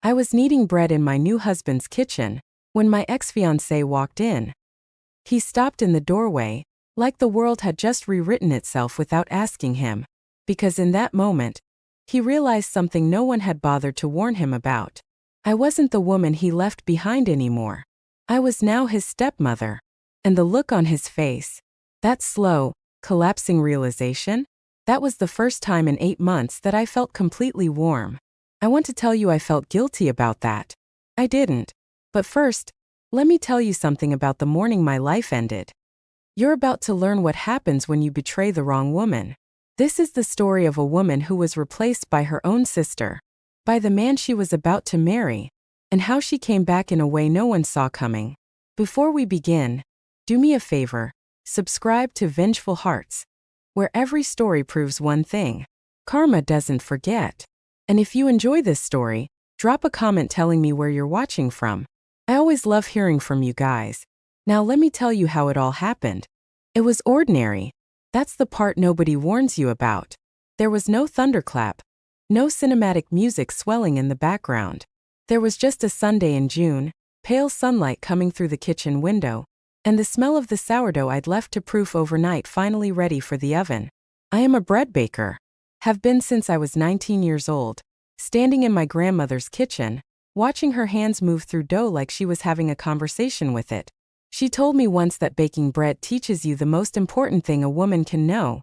I was kneading bread in my new husband's kitchen when my ex-fiancé walked in. He stopped in the doorway, like the world had just rewritten itself without asking him, because in that moment, he realized something no one had bothered to warn him about. I wasn't the woman he left behind anymore. I was now his stepmother. And the look on his face, that slow, collapsing realization, that was the first time in 8 months that I felt completely warm. I want to tell you I felt guilty about that. I didn't. But first, let me tell you something about the morning my life ended. You're about to learn what happens when you betray the wrong woman. This is the story of a woman who was replaced by her own sister, by the man she was about to marry, and how she came back in a way no one saw coming. Before we begin, do me a favor, subscribe to Vengeful Hearts, where every story proves one thing: karma doesn't forget. And if you enjoy this story, drop a comment telling me where you're watching from. I always love hearing from you guys. Now let me tell you how it all happened. It was ordinary. That's the part nobody warns you about. There was no thunderclap, no cinematic music swelling in the background. There was just a Sunday in June, pale sunlight coming through the kitchen window, and the smell of the sourdough I'd left to proof overnight finally ready for the oven. I am a bread baker. Have been since I was 19 years old, standing in my grandmother's kitchen, watching her hands move through dough like she was having a conversation with it. She told me once that baking bread teaches you the most important thing a woman can know: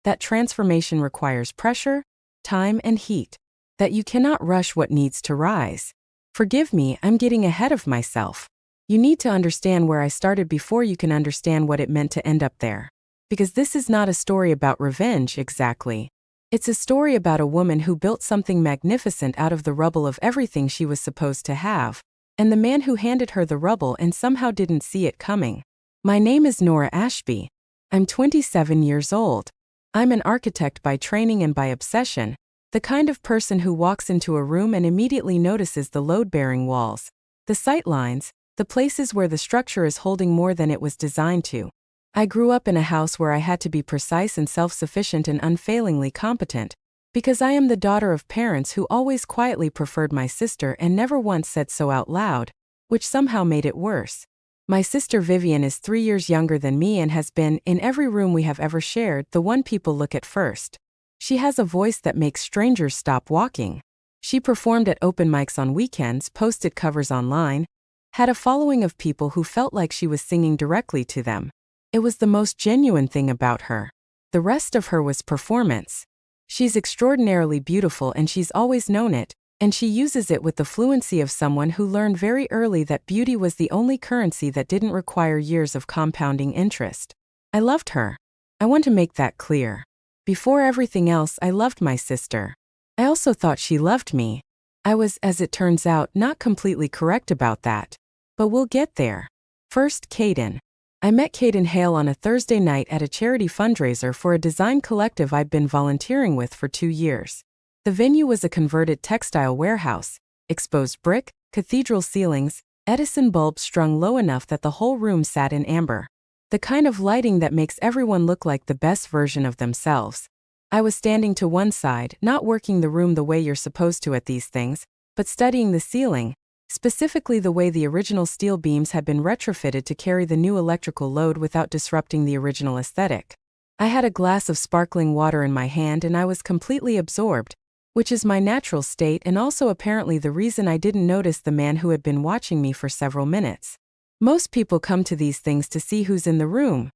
that transformation requires pressure, time, and heat, that you cannot rush what needs to rise. Forgive me, I'm getting ahead of myself. You need to understand where I started before you can understand what it meant to end up there. Because this is not a story about revenge exactly. It's a story about a woman who built something magnificent out of the rubble of everything she was supposed to have, and the man who handed her the rubble and somehow didn't see it coming. My name is Nora Ashby. I'm 27 years old. I'm an architect by training and by obsession, the kind of person who walks into a room and immediately notices the load-bearing walls, the sight lines, the places where the structure is holding more than it was designed to. I grew up in a house where I had to be precise and self-sufficient and unfailingly competent, because I am the daughter of parents who always quietly preferred my sister and never once said so out loud, which somehow made it worse. My sister Vivian is 3 years younger than me and has been, in every room we have ever shared, the one people look at first. She has a voice that makes strangers stop walking. She performed at open mics on weekends, posted covers online, had a following of people who felt like she was singing directly to them. It was the most genuine thing about her. The rest of her was performance. She's extraordinarily beautiful and she's always known it, and she uses it with the fluency of someone who learned very early that beauty was the only currency that didn't require years of compounding interest. I loved her. I want to make that clear. Before everything else, I loved my sister. I also thought she loved me. I was, as it turns out, not completely correct about that. But we'll get there. First, Caden. I met Caden Hale on a Thursday night at a charity fundraiser for a design collective I'd been volunteering with for 2 years. The venue was a converted textile warehouse, exposed brick, cathedral ceilings, Edison bulbs strung low enough that the whole room sat in amber. The kind of lighting that makes everyone look like the best version of themselves. I was standing to one side, not working the room the way you're supposed to at these things, but studying the ceiling, specifically the way the original steel beams had been retrofitted to carry the new electrical load without disrupting the original aesthetic. I had a glass of sparkling water in my hand and I was completely absorbed, which is my natural state and also apparently the reason I didn't notice the man who had been watching me for several minutes. Most people come to these things to see who's in the room,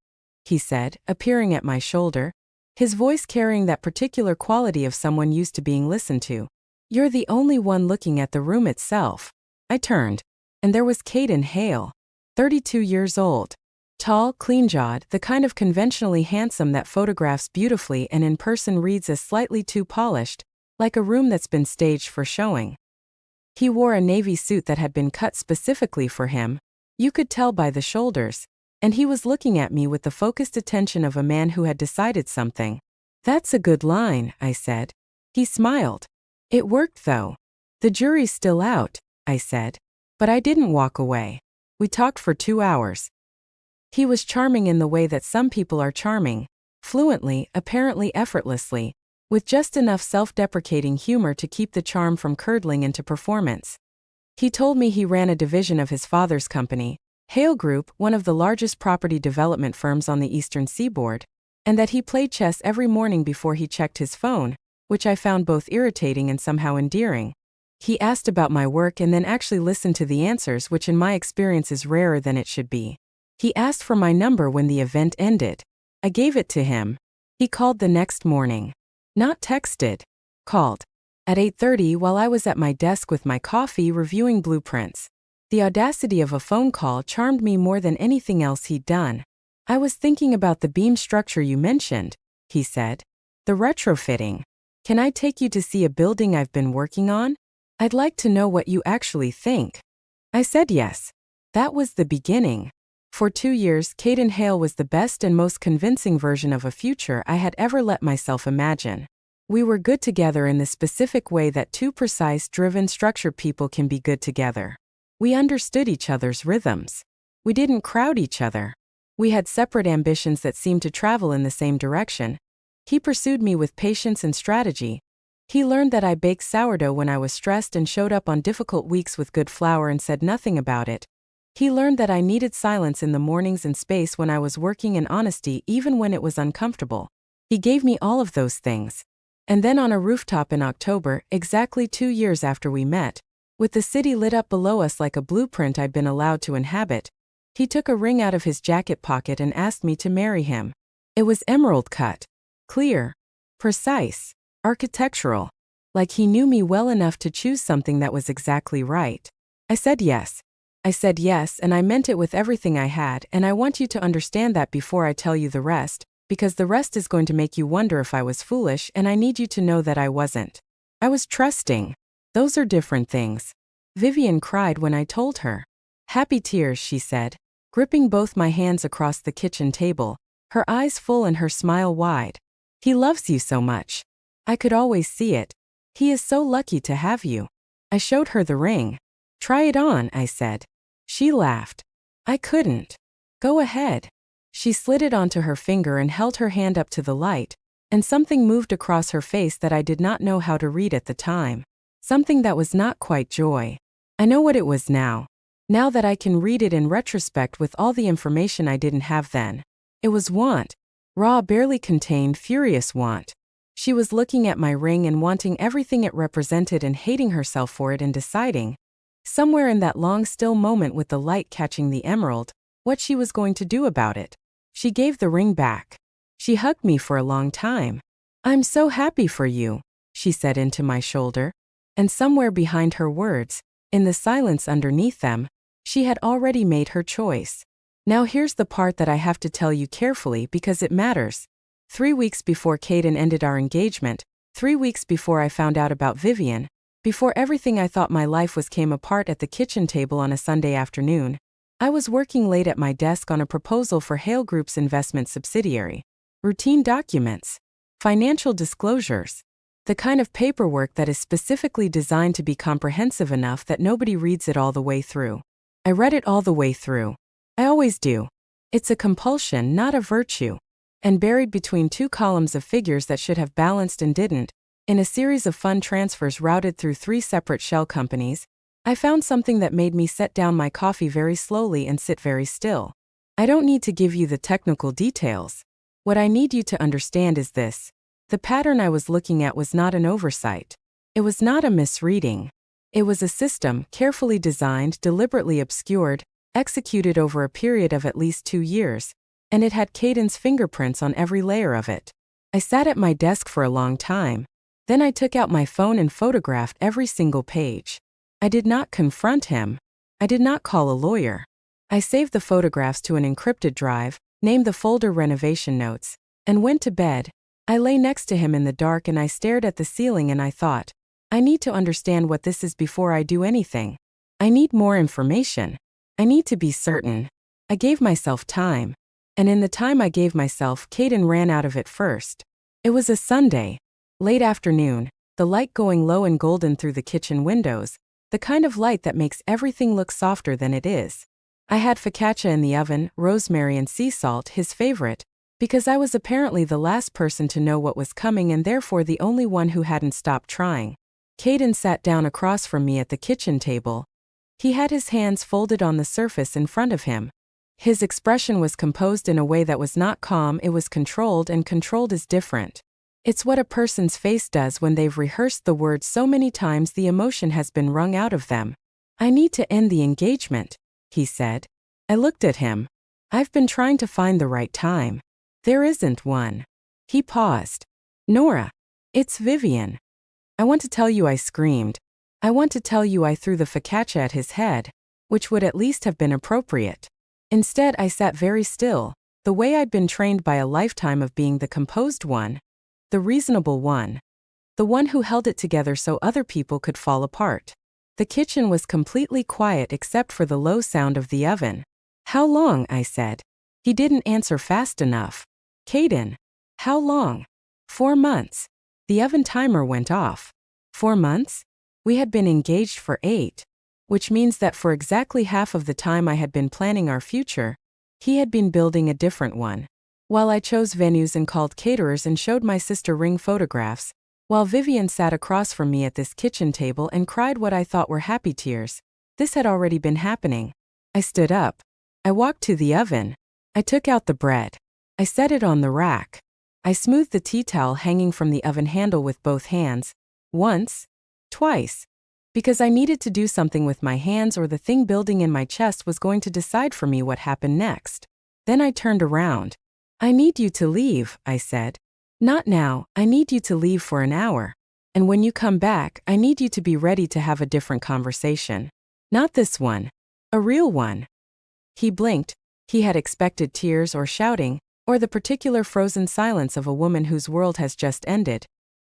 he said, appearing at my shoulder, his voice carrying that particular quality of someone used to being listened to. You're the only one looking at the room itself. I turned, and there was Caden Hale, 32 years old. Tall, clean-jawed, the kind of conventionally handsome that photographs beautifully and in person reads as slightly too polished, like a room that's been staged for showing. He wore a navy suit that had been cut specifically for him, you could tell by the shoulders, and he was looking at me with the focused attention of a man who had decided something. That's a good line, I said. He smiled. It worked though. The jury's still out, I said. But I didn't walk away. We talked for 2 hours. He was charming in the way that some people are charming, fluently, apparently effortlessly, with just enough self-deprecating humor to keep the charm from curdling into performance. He told me he ran a division of his father's company, Hale Group, one of the largest property development firms on the Eastern Seaboard, and that he played chess every morning before he checked his phone, which I found both irritating and somehow endearing. He asked about my work and then actually listened to the answers, which in my experience is rarer than it should be. He asked for my number when the event ended. I gave it to him. He called the next morning. Not texted. Called. At 8:30 while I was at my desk with my coffee reviewing blueprints. The audacity of a phone call charmed me more than anything else he'd done. I was thinking about the beam structure you mentioned, he said. The retrofitting. Can I take you to see a building I've been working on? I'd like to know what you actually think. I said yes. That was the beginning. For 2 years, Caden Hale was the best and most convincing version of a future I had ever let myself imagine. We were good together in the specific way that two precise, driven, structured people can be good together. We understood each other's rhythms. We didn't crowd each other. We had separate ambitions that seemed to travel in the same direction. He pursued me with patience and strategy. He learned that I baked sourdough when I was stressed and showed up on difficult weeks with good flour and said nothing about it. He learned that I needed silence in the mornings and space when I was working, and honesty even when it was uncomfortable. He gave me all of those things. And then on a rooftop in October, exactly 2 years after we met, with the city lit up below us like a blueprint I'd been allowed to inhabit, he took a ring out of his jacket pocket and asked me to marry him. It was emerald cut. Clear. Precise. Architectural. Like he knew me well enough to choose something that was exactly right. I said yes. I said yes, and I meant it with everything I had, and I want you to understand that before I tell you the rest, because the rest is going to make you wonder if I was foolish, and I need you to know that I wasn't. I was trusting. Those are different things. Vivian cried when I told her. Happy tears, she said, gripping both my hands across the kitchen table, her eyes full and her smile wide. He loves you so much. I could always see it. He is so lucky to have you. I showed her the ring. Try it on, I said. She laughed. I couldn't. Go ahead. She slid it onto her finger and held her hand up to the light, and something moved across her face that I did not know how to read at the time. Something that was not quite joy. I know what it was now. Now that I can read it in retrospect with all the information I didn't have then. It was want. Raw, barely contained, furious want. She was looking at my ring and wanting everything it represented and hating herself for it and deciding, somewhere in that long still moment with the light catching the emerald, what she was going to do about it. She gave the ring back. She hugged me for a long time. I'm so happy for you, she said into my shoulder. And somewhere behind her words, in the silence underneath them, she had already made her choice. Now here's the part that I have to tell you carefully because it matters. 3 weeks before Caden ended our engagement, 3 weeks before I found out about Vivian, before everything I thought my life was came apart at the kitchen table on a Sunday afternoon, I was working late at my desk on a proposal for Hale Group's investment subsidiary. Routine documents. Financial disclosures. The kind of paperwork that is specifically designed to be comprehensive enough that nobody reads it all the way through. I read it all the way through. I always do. It's a compulsion, not a virtue. And buried between 2 columns of figures that should have balanced and didn't, in a series of fund transfers routed through 3 separate shell companies, I found something that made me set down my coffee very slowly and sit very still. I don't need to give you the technical details. What I need you to understand is this. The pattern I was looking at was not an oversight. It was not a misreading. It was a system, carefully designed, deliberately obscured, executed over a period of at least 2 years, and it had Caden's fingerprints on every layer of it. I sat at my desk for a long time. Then I took out my phone and photographed every single page. I did not confront him. I did not call a lawyer. I saved the photographs to an encrypted drive, named the folder Renovation Notes, and went to bed. I lay next to him in the dark and I stared at the ceiling and I thought, I need to understand what this is before I do anything. I need more information. I need to be certain. I gave myself time. And in the time I gave myself, Caden ran out of it first. It was a Sunday. Late afternoon, the light going low and golden through the kitchen windows, the kind of light that makes everything look softer than it is. I had focaccia in the oven, rosemary and sea salt, his favorite, Because I was apparently the last person to know what was coming and therefore the only one who hadn't stopped trying. Caden sat down across from me at the kitchen table. He had his hands folded on the surface in front of him. His expression was composed in a way that was not calm, it was controlled, and controlled is different. It's what a person's face does when they've rehearsed the words so many times the emotion has been wrung out of them. "I need to end the engagement," he said. I looked at him. "I've been trying to find the right time. There isn't one." He paused. "Nora, it's Vivian." "I want to tell you," I screamed. "I want to tell you," I threw the focaccia at his head, which would at least have been appropriate. Instead, I sat very still, the way I'd been trained by a lifetime of being the composed one, the reasonable one, the one who held it together so other people could fall apart. The kitchen was completely quiet except for the low sound of the oven. "How long?" I said. He didn't answer fast enough. "Caden, how long?" 4 months. The oven timer went off. 4 months? We had been engaged for 8, which means that for exactly half of the time I had been planning our future, he had been building a different one. While I chose venues and called caterers and showed my sister ring photographs, while Vivian sat across from me at this kitchen table and cried what I thought were happy tears, this had already been happening. I stood up. I walked to the oven. I took out the bread. I set it on the rack. I smoothed the tea towel hanging from the oven handle with both hands. Once. Twice. Because I needed to do something with my hands or the thing building in my chest was going to decide for me what happened next. Then I turned around. "I need you to leave," I said. "Not now, I need you to leave for an hour. And when you come back, I need you to be ready to have a different conversation. Not this one. A real one." He blinked. He had expected tears or shouting, or the particular frozen silence of a woman whose world has just ended.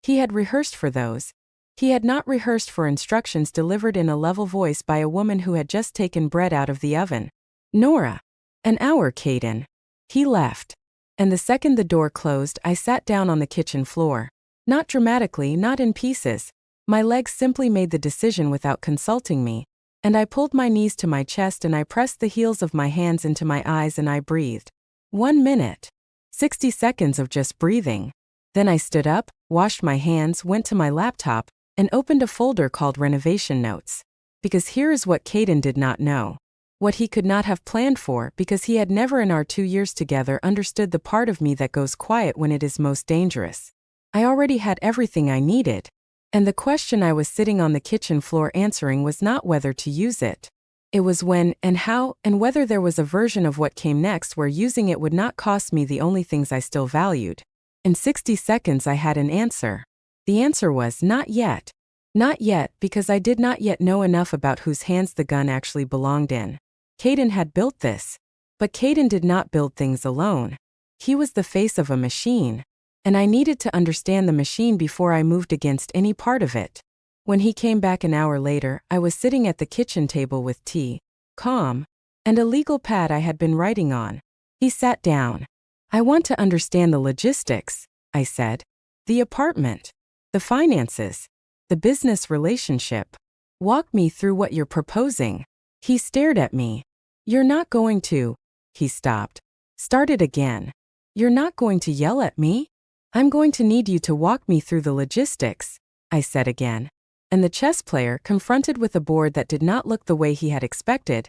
He had rehearsed for those. He had not rehearsed for instructions delivered in a level voice by a woman who had just taken bread out of the oven. "Nora. An hour, Caden." He left. And the second the door closed, I sat down on the kitchen floor. Not dramatically, not in pieces. My legs simply made the decision without consulting me. And I pulled my knees to my chest and I pressed the heels of my hands into my eyes and I breathed. 1 minute. 60 seconds of just breathing. Then I stood up, washed my hands, went to my laptop, and opened a folder called Renovation Notes. Because here is what Caden did not know. What he could not have planned for, because he had never in our 2 years together understood the part of me that goes quiet when it is most dangerous. I already had everything I needed. And the question I was sitting on the kitchen floor answering was not whether to use it. It was when and how, and whether there was a version of what came next where using it would not cost me the only things I still valued. In 60 seconds I had an answer. The answer was not yet. Not yet, because I did not yet know enough about whose hands the gun actually belonged in. Caden had built this. But Caden did not build things alone. He was the face of a machine. And I needed to understand the machine before I moved against any part of it. When he came back an hour later, I was sitting at the kitchen table with tea, calm, and a legal pad I had been writing on. He sat down. "I want to understand the logistics," I said. "The apartment, the finances, the business relationship. Walk me through what you're proposing." He stared at me. "You're not going to..." He stopped. Started again. "You're not going to yell at me? I'm going to need you to walk me through the logistics," I said again. And the chess player, confronted with a board that did not look the way he had expected,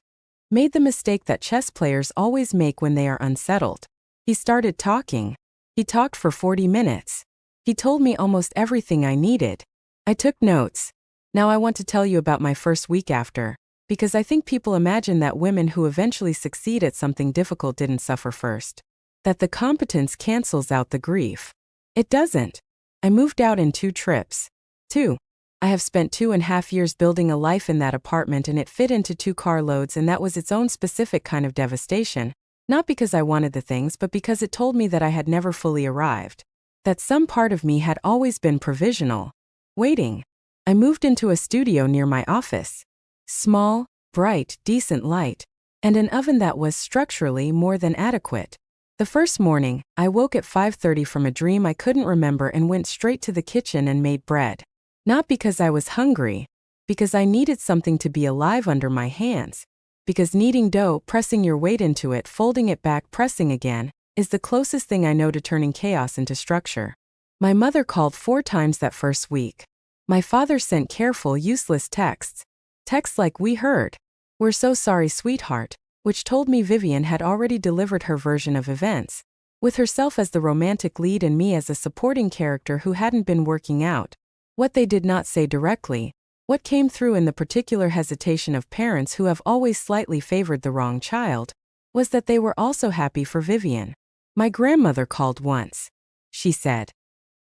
made the mistake that chess players always make when they are unsettled. He started talking. He talked for 40 minutes. He told me almost everything I needed. I took notes. Now I want to tell you about my first week after, because I think people imagine that women who eventually succeed at something difficult didn't suffer first. That the competence cancels out the grief. It doesn't. I moved out in 2 trips. 2. I have spent 2.5 years building a life in that apartment and it fit into 2 carloads, and that was its own specific kind of devastation. Not because I wanted the things, but because it told me that I had never fully arrived. That some part of me had always been provisional. Waiting. I moved into a studio near my office. Small, bright, decent light. And an oven that was structurally more than adequate. The first morning, I woke at 5:30 from a dream I couldn't remember and went straight to the kitchen and made bread. Not because I was hungry. Because I needed something to be alive under my hands. Because kneading dough, pressing your weight into it, folding it back, pressing again, is the closest thing I know to turning chaos into structure. My mother called 4 times that first week. My father sent careful, useless texts. Texts like, "We heard. We're so sorry, sweetheart," which told me Vivian had already delivered her version of events, with herself as the romantic lead and me as a supporting character who hadn't been working out. What they did not say directly, what came through in the particular hesitation of parents who have always slightly favored the wrong child, was that they were also happy for Vivian. My grandmother called once. She said,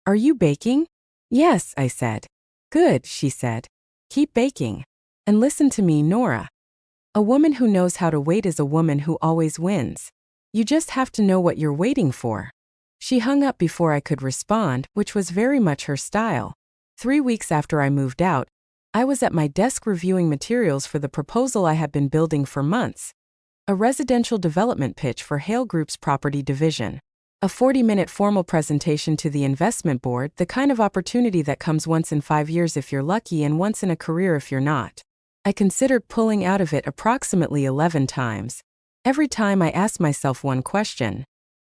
"Are you baking?" "Yes," I said. "Good," she said. "Keep baking. And listen to me, Nora. A woman who knows how to wait is a woman who always wins. You just have to know what you're waiting for." She hung up before I could respond, which was very much her style. 3 weeks after I moved out, I was at my desk reviewing materials for the proposal I had been building for months. A residential development pitch for Hale Group's property division. A 40-minute formal presentation to the investment board, the kind of opportunity that comes once in 5 years if you're lucky and once in a career if you're not. I considered pulling out of it approximately 11 times. Every time I asked myself one question.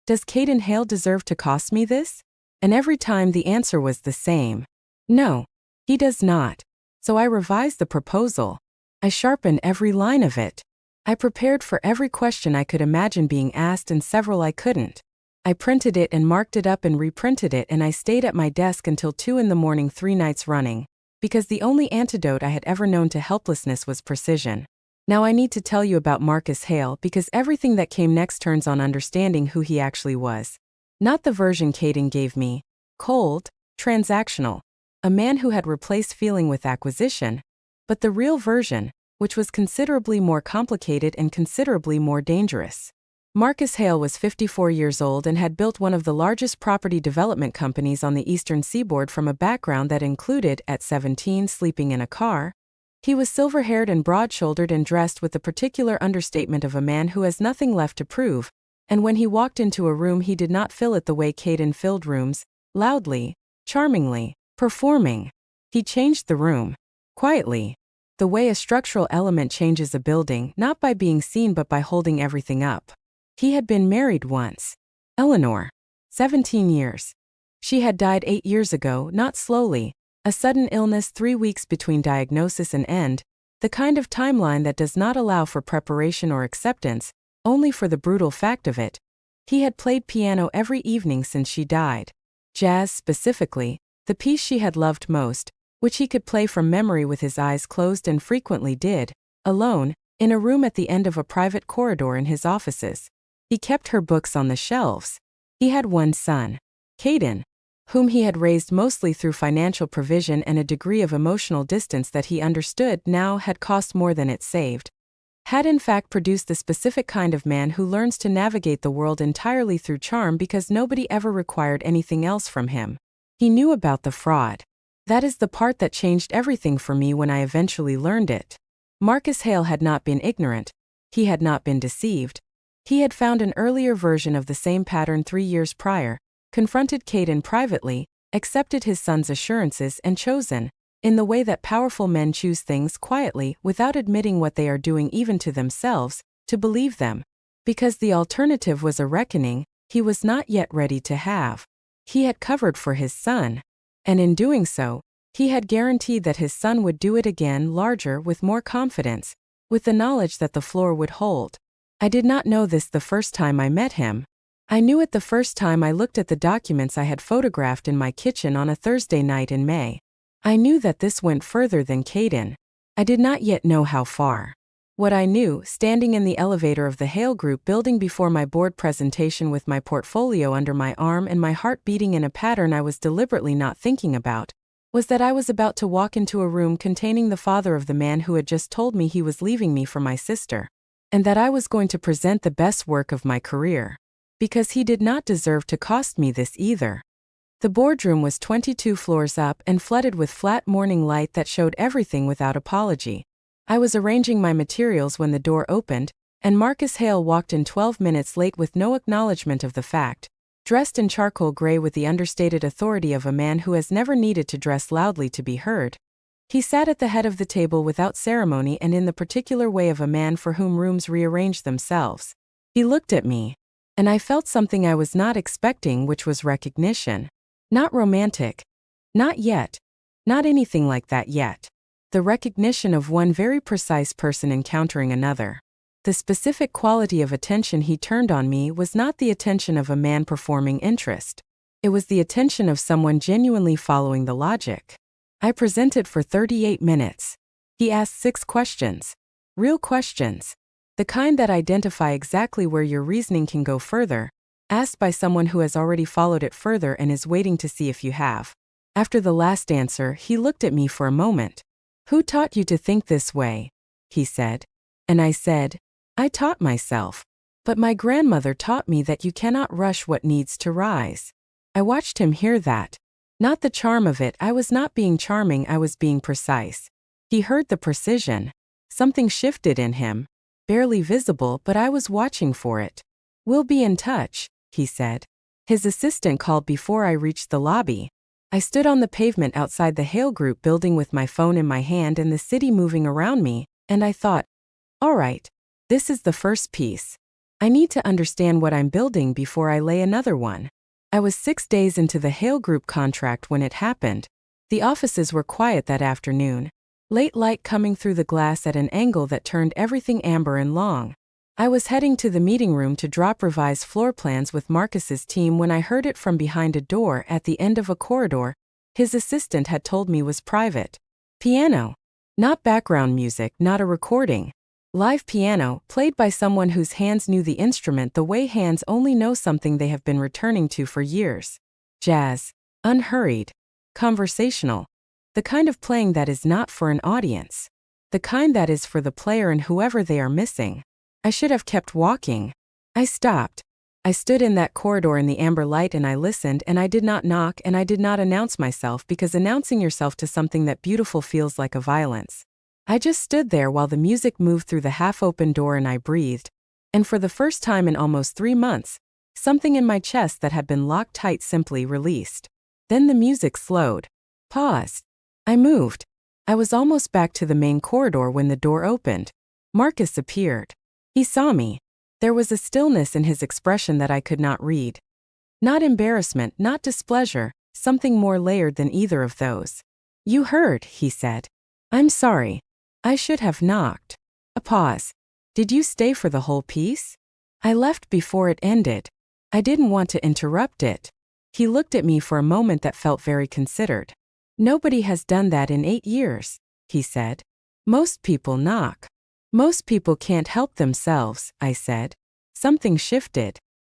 Does Caden Hale deserve to cost me this? And every time the answer was the same. No, he does not. So I revised the proposal. I sharpened every line of it. I prepared for every question I could imagine being asked and several I couldn't. I printed it and marked it up and reprinted it, and I stayed at my desk until 2 in the morning 3 nights running, because the only antidote I had ever known to helplessness was precision. Now I need to tell you about Marcus Hale because everything that came next turns on understanding who he actually was. Not the version Caden gave me. Cold, transactional. A man who had replaced feeling with acquisition. But the real version, which was considerably more complicated and considerably more dangerous. Marcus Hale was 54 years old and had built one of the largest property development companies on the eastern seaboard from a background that included, at 17, sleeping in a car. He was silver-haired and broad-shouldered and dressed with the particular understatement of a man who has nothing left to prove, and when he walked into a room he did not fill it the way Caden filled rooms, loudly, charmingly, performing. He changed the room. Quietly. The way a structural element changes a building, not by being seen but by holding everything up. He had been married once. Eleanor. 17 years. She had died 8 years ago, not slowly. A sudden illness 3 weeks between diagnosis and end, the kind of timeline that does not allow for preparation or acceptance, only for the brutal fact of it. He had played piano every evening since she died. Jazz specifically, the piece she had loved most, which he could play from memory with his eyes closed and frequently did, alone, in a room at the end of a private corridor in his offices. He kept her books on the shelves. He had one son, Caden, whom he had raised mostly through financial provision and a degree of emotional distance that he understood now had cost more than it saved. Had in fact produced the specific kind of man who learns to navigate the world entirely through charm because nobody ever required anything else from him. He knew about the fraud. That is the part that changed everything for me when I eventually learned it. Marcus Hale had not been ignorant. He had not been deceived. He had found an earlier version of the same pattern 3 years prior, confronted Caden privately, accepted his son's assurances and chosen, in the way that powerful men choose things quietly without admitting what they are doing even to themselves, to believe them. Because the alternative was a reckoning he was not yet ready to have. He had covered for his son. And in doing so, he had guaranteed that his son would do it again larger with more confidence, with the knowledge that the floor would hold. I did not know this the first time I met him. I knew it the first time I looked at the documents I had photographed in my kitchen on a Thursday night in May. I knew that this went further than Caden. I did not yet know how far. What I knew, standing in the elevator of the Hale Group building before my board presentation with my portfolio under my arm and my heart beating in a pattern I was deliberately not thinking about, was that I was about to walk into a room containing the father of the man who had just told me he was leaving me for my sister, and that I was going to present the best work of my career. Because he did not deserve to cost me this either. The boardroom was 22 floors up and flooded with flat morning light that showed everything without apology. I was arranging my materials when the door opened, and Marcus Hale walked in 12 minutes late with no acknowledgement of the fact, dressed in charcoal gray with the understated authority of a man who has never needed to dress loudly to be heard. He sat at the head of the table without ceremony and in the particular way of a man for whom rooms rearrange themselves. He looked at me. and I felt something I was not expecting, which was recognition. Not romantic. Not yet. Not anything like that yet. The recognition of one very precise person encountering another. The specific quality of attention he turned on me was not the attention of a man performing interest. It was the attention of someone genuinely following the logic. I presented for 38 minutes. He asked 6 questions. Real questions. The kind that identify exactly where your reasoning can go further, asked by someone who has already followed it further and is waiting to see if you have. After the last answer, he looked at me for a moment. "Who taught you to think this way?" he said. And I said, "I taught myself. But my grandmother taught me that you cannot rush what needs to rise." I watched him hear that. Not the charm of it, I was not being charming, I was being precise. He heard the precision. Something shifted in him. Barely visible, but I was watching for it. "We'll be in touch," he said. His assistant called before I reached the lobby. I stood on the pavement outside the Hale Group building with my phone in my hand and the city moving around me, and I thought, all right, this is the first piece. I need to understand what I'm building before I lay another one. I was 6 days into the Hale Group contract when it happened. The offices were quiet that afternoon. Late light coming through the glass at an angle that turned everything amber and long. I was heading to the meeting room to drop revised floor plans with Marcus's team when I heard it from behind a door at the end of a corridor his assistant had told me was private. Piano. Not background music, not a recording. Live piano, played by someone whose hands knew the instrument the way hands only know something they have been returning to for years. Jazz. Unhurried. Conversational. The kind of playing that is not for an audience. The kind that is for the player and whoever they are missing. I should have kept walking. I stopped. I stood in that corridor in the amber light and I listened, and I did not knock and I did not announce myself, because announcing yourself to something that beautiful feels like a violence. I just stood there while the music moved through the half-open door and I breathed. And for the first time in almost 3 months, something in my chest that had been locked tight simply released. Then the music slowed. Paused. I moved. I was almost back to the main corridor when the door opened. Marcus appeared. He saw me. There was a stillness in his expression that I could not read. Not embarrassment, not displeasure, something more layered than either of those. "You heard," he said. "I'm sorry. I should have knocked." A pause. "Did you stay for the whole piece?" "I left before it ended. I didn't want to interrupt it." He looked at me for a moment that felt very considered. "Nobody has done that in 8 years," he said. "Most people knock. Most people can't help themselves," I said. Something shifted.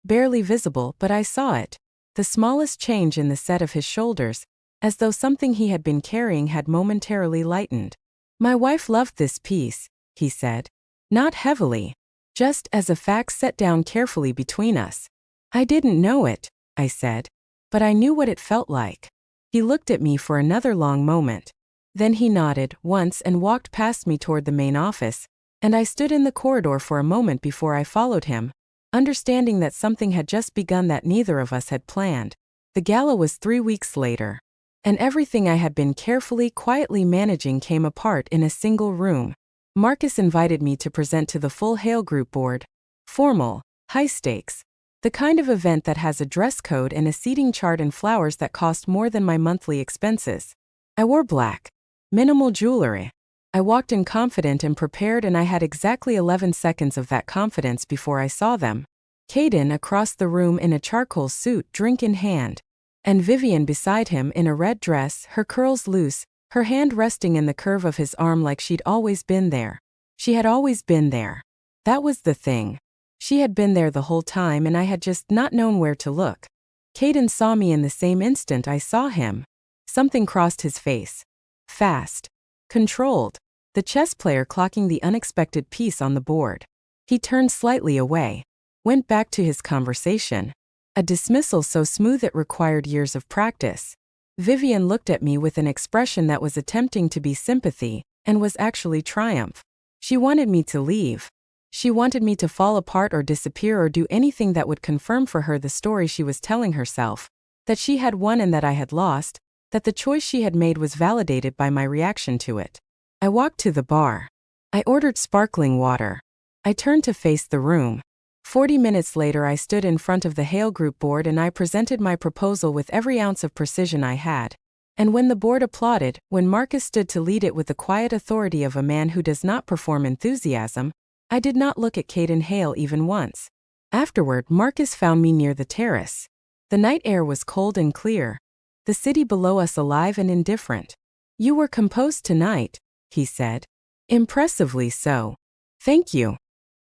Barely visible, but I saw it. The smallest change in the set of his shoulders, as though something he had been carrying had momentarily lightened. "My wife loved this piece," he said. "Not heavily. Just as a fact set down carefully between us." "I didn't know it," I said. "But I knew what it felt like." He looked at me for another long moment. Then he nodded once and walked past me toward the main office, and I stood in the corridor for a moment before I followed him, understanding that something had just begun that neither of us had planned. The gala was 3 weeks later, and everything I had been carefully, quietly managing came apart in a single room. Marcus invited me to present to the full Hale Group board. Formal, high stakes. The kind of event that has a dress code and a seating chart and flowers that cost more than my monthly expenses. I wore black. Minimal jewelry. I walked in confident and prepared, and I had exactly 11 seconds of that confidence before I saw them. Caden across the room in a charcoal suit, drink in hand. And Vivian beside him in a red dress, her curls loose, her hand resting in the curve of his arm like she'd always been there. She had always been there. That was the thing. She had been there the whole time and I had just not known where to look. Caden saw me in the same instant I saw him. Something crossed his face. Fast. Controlled. The chess player clocking the unexpected piece on the board. He turned slightly away. Went back to his conversation. A dismissal so smooth it required years of practice. Vivian looked at me with an expression that was attempting to be sympathy, and was actually triumph. She wanted me to leave. She wanted me to fall apart or disappear or do anything that would confirm for her the story she was telling herself. That she had won and that I had lost. That the choice she had made was validated by my reaction to it. I walked to the bar. I ordered sparkling water. I turned to face the room. 40 minutes later, I stood in front of the Hale Group board and I presented my proposal with every ounce of precision I had. And when the board applauded, when Marcus stood to lead it with the quiet authority of a man who does not perform enthusiasm, I did not look at Kate and Hale even once. Afterward, Marcus found me near the terrace. The night air was cold and clear. The city below us alive and indifferent. "You were composed tonight," he said. "Impressively so." "Thank you.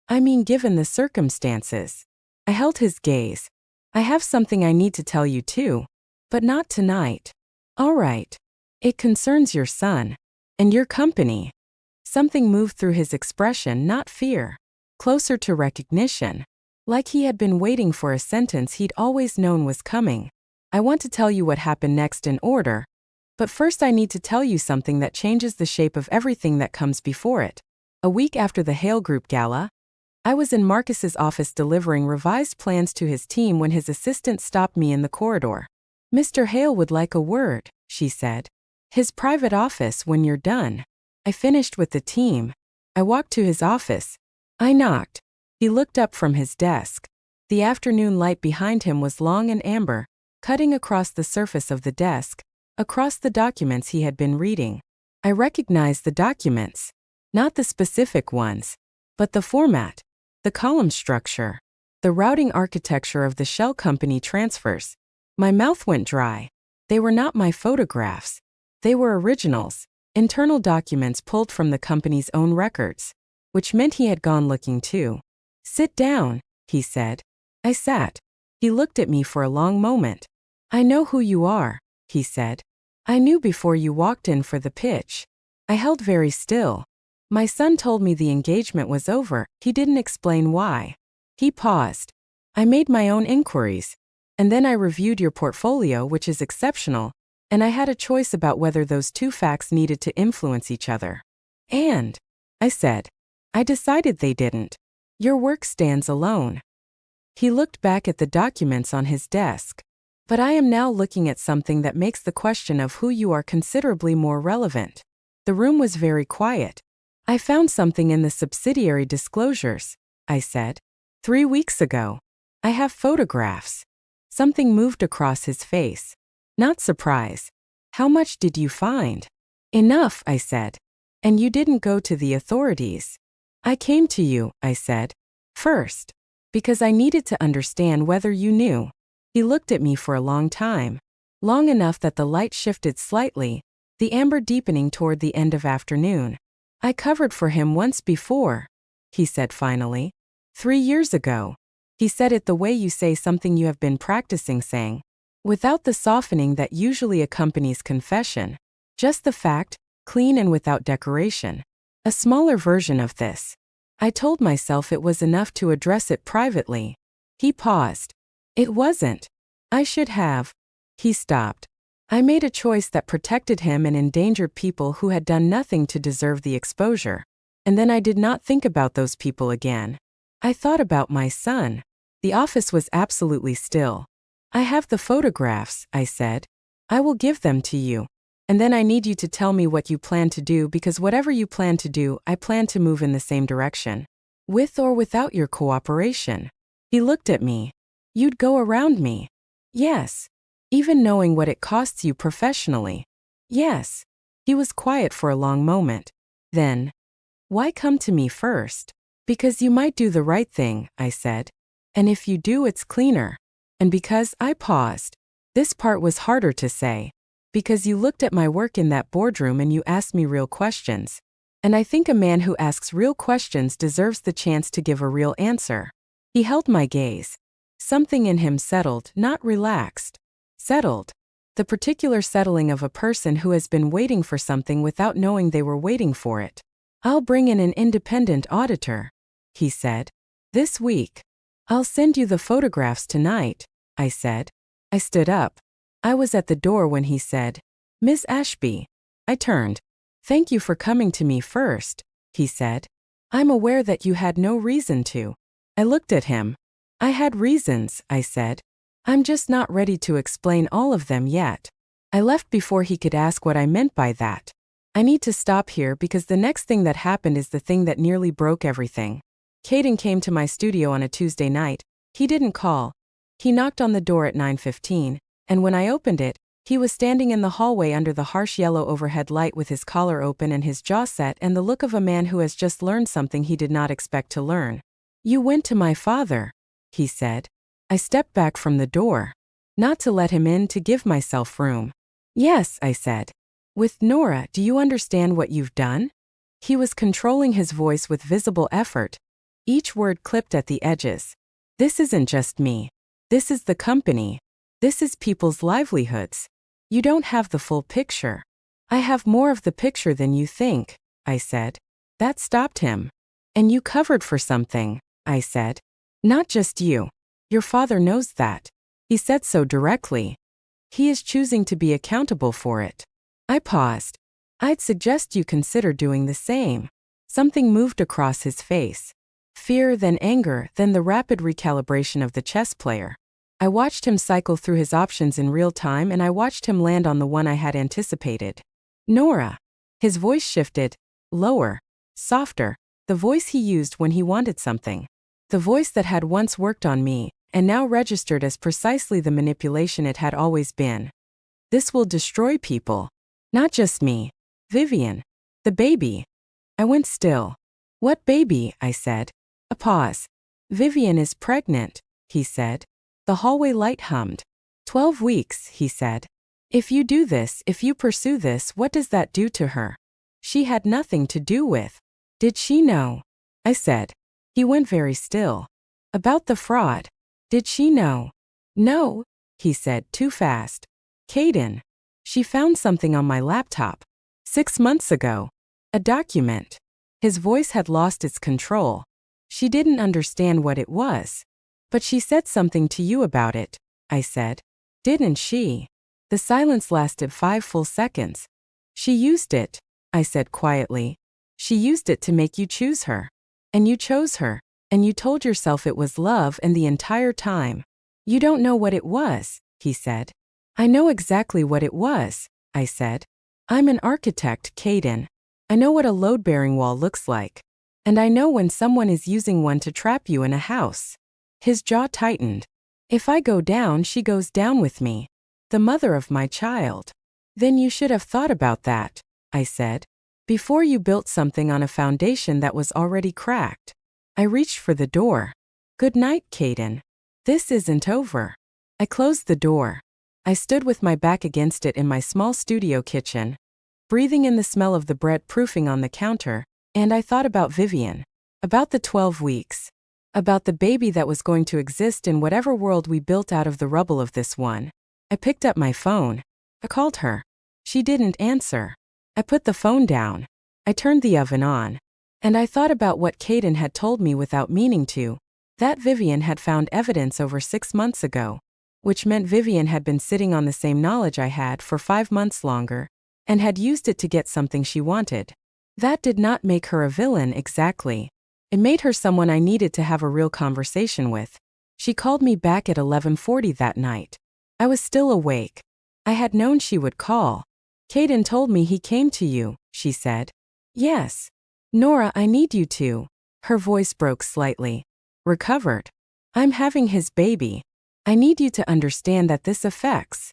I mean, given the circumstances." I held his gaze. "I have something I need to tell you too. But not tonight." "All right. It concerns your son. And your company." Something moved through his expression, not fear. Closer to recognition. Like he had been waiting for a sentence he'd always known was coming. "I want to tell you what happened next in order. But first I need to tell you something that changes the shape of everything that comes before it." A week after the Hale Group Gala, I was in Marcus's office delivering revised plans to his team when his assistant stopped me in the corridor. "Mr. Hale would like a word," she said. "His private office when you're done." I finished with the team. I walked to his office. I knocked. He looked up from his desk. The afternoon light behind him was long and amber, cutting across the surface of the desk, across the documents he had been reading. I recognized the documents. Not the specific ones, but the format. The column structure, the routing architecture of the shell company transfers. My mouth went dry. They were not my photographs. They were originals, internal documents pulled from the company's own records, which meant he had gone looking too. "Sit down," he said. I sat. He looked at me for a long moment. "I know who you are," he said. "I knew before you walked in for the pitch." I held very still. "My son told me the engagement was over." He didn't explain why. He paused. "I made my own inquiries. And then I reviewed your portfolio, which is exceptional, and I had a choice about whether those two facts needed to influence each other. And," I said, "I decided they didn't. Your work stands alone." He looked back at the documents on his desk. "But I am now looking at something that makes the question of who you are considerably more relevant." The room was very quiet. "I found something in the subsidiary disclosures," I said. 3 weeks ago. I have photographs." Something moved across his face. Not surprise. "How much did you find?" "Enough," I said. "And you didn't go to the authorities." "I came to you," I said, "first. Because I needed to understand whether you knew." He looked at me for a long time. Long enough that the light shifted slightly, the amber deepening toward the end of afternoon. "I covered for him once before," he said finally. 3 years ago. He said it the way you say something you have been practicing saying, without the softening that usually accompanies confession. Just the fact, clean and without decoration. A smaller version of this. I told myself it was enough to address it privately. He paused. "It wasn't. I should have." He stopped. "I made a choice that protected him and endangered people who had done nothing to deserve the exposure. And then I did not think about those people again. I thought about my son." The office was absolutely still. "I have the photographs," I said. "I will give them to you. And then I need you to tell me what you plan to do, because whatever you plan to do, I plan to move in the same direction. With or without your cooperation." He looked at me. "You'd go around me?" "Yes. Even knowing what it costs you professionally?" "Yes." He was quiet for a long moment. Then, "Why come to me first?" "Because you might do the right thing," I said. "And if you do, it's cleaner. And because," I paused. This part was harder to say. "Because you looked at my work in that boardroom and you asked me real questions. And I think a man who asks real questions deserves the chance to give a real answer." He held my gaze. Something in him settled, not relaxed. Settled. The particular settling of a person who has been waiting for something without knowing they were waiting for it. "I'll bring in an independent auditor," he said. "This week. I'll send you the photographs tonight," I said. I stood up. I was at the door when he said, "Miss Ashby." I turned. "Thank you for coming to me first," he said. "I'm aware that you had no reason to." I looked at him. "I had reasons," I said. "I'm just not ready to explain all of them yet." I left before he could ask what I meant by that. I need to stop here because the next thing that happened is the thing that nearly broke everything. Caden came to my studio on a Tuesday night. He didn't call. He knocked on the door at 9:15, and when I opened it, he was standing in the hallway under the harsh yellow overhead light with his collar open and his jaw set and the look of a man who has just learned something he did not expect to learn. "You went to my father," he said. I stepped back from the door. Not to let him in, to give myself room. "Yes," I said. "With Nora, do you understand what you've done?" He was controlling his voice with visible effort. Each word clipped at the edges. "This isn't just me. This is the company. This is people's livelihoods. You don't have the full picture." "I have more of the picture than you think," I said. That stopped him. "And you covered for something," I said. "Not just you. Your father knows that. He said so directly. He is choosing to be accountable for it." I paused. "I'd suggest you consider doing the same." Something moved across his face. Fear, then anger, then the rapid recalibration of the chess player. I watched him cycle through his options in real time, and I watched him land on the one I had anticipated. "Nora." His voice shifted, lower, softer, the voice he used when he wanted something. The voice that had once worked on me, and now registered as precisely the manipulation it had always been. "This will destroy people. Not just me. Vivian. The baby." I went still. "What baby?" I said. A pause. "Vivian is pregnant," he said. The hallway light hummed. 12 weeks, he said. "If you do this, if you pursue this, what does that do to her? She had nothing to do with." "Did she know?" I said. He went very still. "About the fraud. Did she know?" "No," he said, too fast. "Caden. She found something on my laptop. 6 months ago. A document." His voice had lost its control. "She didn't understand what it was. But she said something to you about it," I said. "Didn't she?" The silence lasted 5 full seconds. "She used it," I said quietly. "She used it to make you choose her. And you chose her. And you told yourself it was love, and the entire time. You don't know what it was," he said. "I know exactly what it was," I said. "I'm an architect, Caden. I know what a load-bearing wall looks like. And I know when someone is using one to trap you in a house." His jaw tightened. "If I go down, she goes down with me. The mother of my child." "Then you should have thought about that," I said, "before you built something on a foundation that was already cracked." I reached for the door. "Good night, Caden. This isn't over." I closed the door. I stood with my back against it in my small studio kitchen, breathing in the smell of the bread proofing on the counter, and I thought about Vivian, about the 12 weeks, about the baby that was going to exist in whatever world we built out of the rubble of this one. I picked up my phone. I called her. She didn't answer. I put the phone down. I turned the oven on. And I thought about what Caden had told me without meaning to, that Vivian had found evidence over 6 months ago, which meant Vivian had been sitting on the same knowledge I had for 5 months longer, and had used it to get something she wanted. That did not make her a villain exactly. It made her someone I needed to have a real conversation with. She called me back at 11:40 that night. I was still awake. I had known she would call. "Caden told me he came to you," she said. "Yes. Nora, I need you to." Her voice broke slightly. "Recovered. I'm having his baby. I need you to understand that this affects."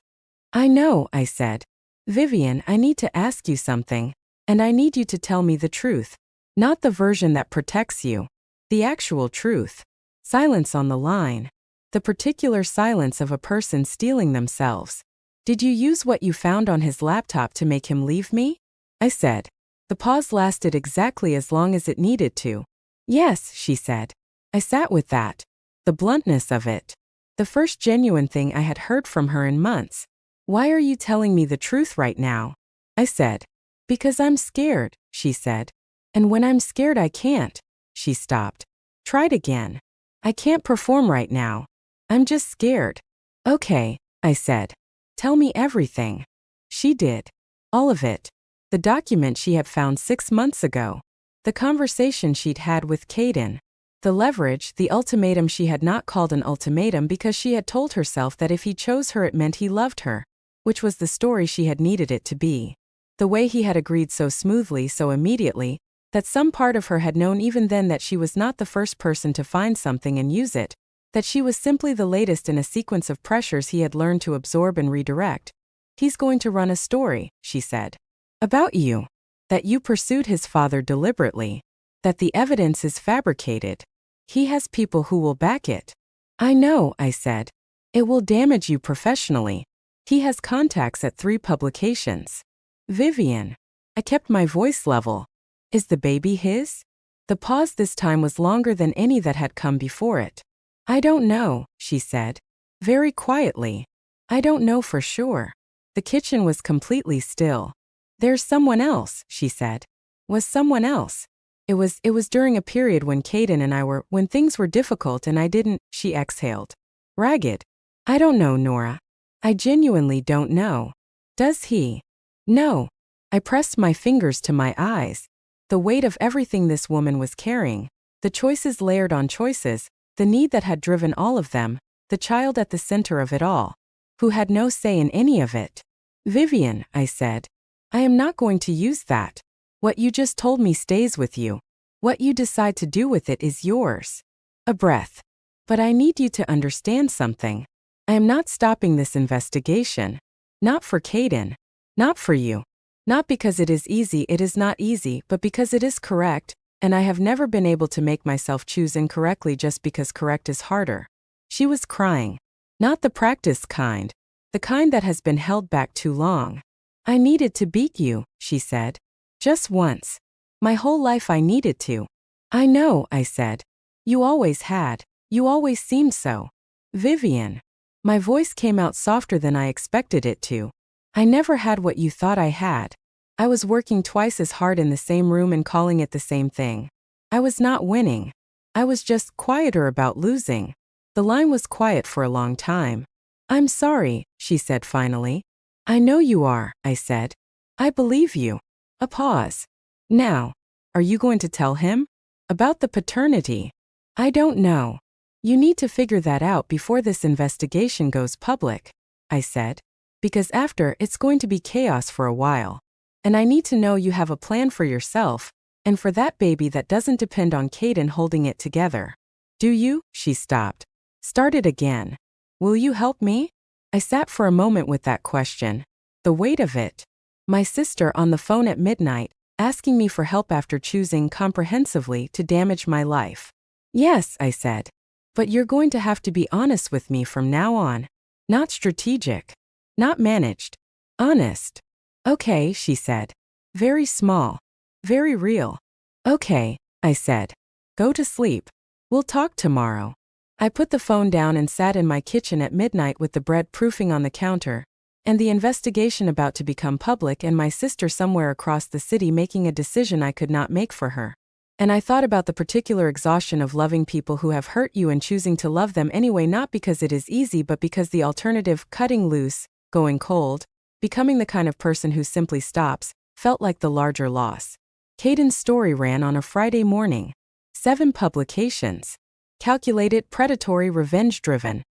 "I know," I said. "Vivian, I need to ask you something. And I need you to tell me the truth. Not the version that protects you. The actual truth." Silence on the line. The particular silence of a person steeling themselves. "Did you use what you found on his laptop to make him leave me?" I said. The pause lasted exactly as long as it needed to. "Yes," she said. I sat with that. The bluntness of it. The first genuine thing I had heard from her in months. "Why are you telling me the truth right now?" I said. "Because I'm scared," she said. "And when I'm scared I can't." She stopped. Tried again. "I can't perform right now. I'm just scared." "Okay," I said. "Tell me everything." She did. All of it. The document she had found 6 months ago. The conversation she'd had with Caden. The leverage, the ultimatum she had not called an ultimatum because she had told herself that if he chose her it meant he loved her, which was the story she had needed it to be. The way he had agreed so smoothly, so immediately, that some part of her had known even then that she was not the first person to find something and use it, that she was simply the latest in a sequence of pressures he had learned to absorb and redirect. He's going to run a story, she said. About you. That you pursued his father deliberately. That the evidence is fabricated. He has people who will back it. I know, I said. It will damage you professionally. He has contacts at 3 publications. Vivian. I kept my voice level. Is the baby his? The pause this time was longer than any that had come before it. I don't know, she said. Very quietly. I don't know for sure. The kitchen was completely still. There's someone else, she said. Was someone else? It was during a period when Caden and I were, when things were difficult and I didn't, she exhaled. Ragged. I don't know, Nora. I genuinely don't know. Does he? No. I pressed my fingers to my eyes. The weight of everything this woman was carrying, the choices layered on choices, the need that had driven all of them, the child at the center of it all, who had no say in any of it. Vivian, I said. I am not going to use that. What you just told me stays with you. What you decide to do with it is yours. A breath. But I need you to understand something. I am not stopping this investigation. Not for Caden. Not for you. Not because it is easy, it is not easy, but because it is correct, and I have never been able to make myself choose incorrectly just because correct is harder. She was crying. Not the practice kind. The kind that has been held back too long. I needed to beat you, she said. Just once. My whole life I needed to. I know, I said. You always had. You always seemed so. Vivian. My voice came out softer than I expected it to. I never had what you thought I had. I was working twice as hard in the same room and calling it the same thing. I was not winning. I was just quieter about losing. The line was quiet for a long time. I'm sorry, she said finally. I know you are, I said. I believe you. A pause. Now, are you going to tell him? About the paternity? I don't know. You need to figure that out before this investigation goes public, I said. Because after, it's going to be chaos for a while. And I need to know you have a plan for yourself, and for that baby that doesn't depend on Caden holding it together. Do you? She stopped. Started again. Will you help me? I sat for a moment with that question. The weight of it. My sister on the phone at midnight, asking me for help after choosing comprehensively to damage my life. Yes, I said. But you're going to have to be honest with me from now on. Not strategic. Not managed. Honest. Okay, she said. Very small. Very real. Okay, I said. Go to sleep. We'll talk tomorrow. I put the phone down and sat in my kitchen at midnight with the bread proofing on the counter, and the investigation about to become public and my sister somewhere across the city making a decision I could not make for her. And I thought about the particular exhaustion of loving people who have hurt you and choosing to love them anyway, not because it is easy but because the alternative, cutting loose, going cold, becoming the kind of person who simply stops, felt like the larger loss. Caden's story ran on a Friday morning. 7 publications. Calculated, predatory, revenge-driven.